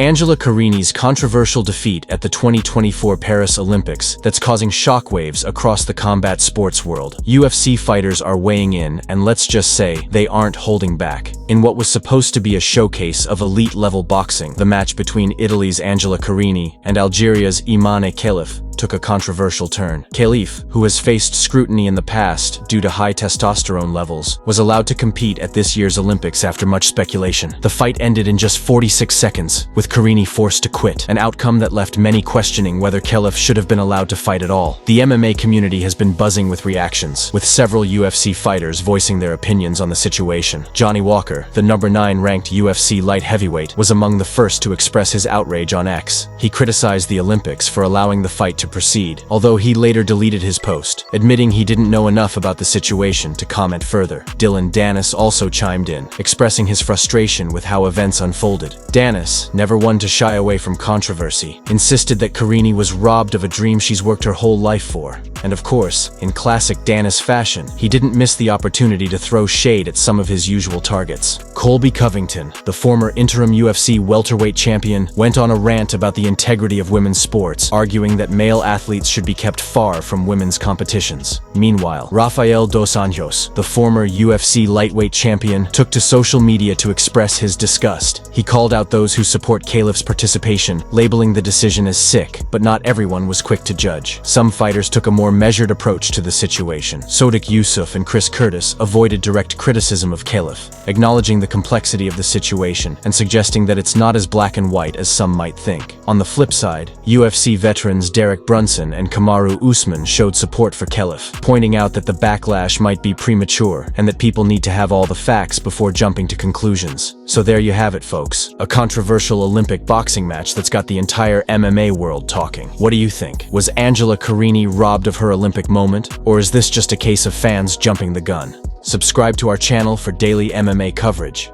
Angela Carini's controversial defeat at the 2024 Paris Olympics that's causing shockwaves across the combat sports world. UFC fighters are weighing in, and let's just say, they aren't holding back. In what was supposed to be a showcase of elite-level boxing, the match between Italy's Angela Carini and Algeria's Imane took a controversial turn. Khalif, who has faced scrutiny in the past due to high testosterone levels, was allowed to compete at this year's Olympics after much speculation. The fight ended in just 46 seconds, with Carini forced to quit, an outcome that left many questioning whether Khalif should have been allowed to fight at all. The MMA community has been buzzing with reactions, with several UFC fighters voicing their opinions on the situation. Johnny Walker, the number 9 ranked UFC light heavyweight, was among the first to express his outrage on X. He criticized the Olympics for allowing the fight to proceed, although he later deleted his post, admitting he didn't know enough about the situation to comment further. Danis also chimed in, expressing his frustration with how events unfolded. Danis, never one to shy away from controversy, insisted that Carini was robbed of a dream she's worked her whole life for. And of course, in classic Danis fashion, he didn't miss the opportunity to throw shade at some of his usual targets. Colby Covington, the former interim UFC welterweight champion, went on a rant about the integrity of women's sports, arguing that male athletes should be kept far from women's competitions. Meanwhile, Rafael dos Anjos, the former UFC lightweight champion, took to social media to express his disgust. He called out those who support Khalif's participation, labeling the decision as sick, but not everyone was quick to judge. Some fighters took a more measured approach to the situation. Sodiq Yusuff and Chris Curtis avoided direct criticism of Khalif, acknowledging the complexity of the situation and suggesting that it's not as black and white as some might think. On the flip side, UFC veterans Derek Brunson and Kamaru Usman showed support for Khalif, pointing out that the backlash might be premature and that people need to have all the facts before jumping to conclusions. So there you have it, folks. A controversial Olympic boxing match that's got the entire MMA world talking. What do you think? Was Angela Carini robbed of her Olympic moment, or is this just a case of fans jumping the gun? Subscribe to our channel for daily MMA coverage.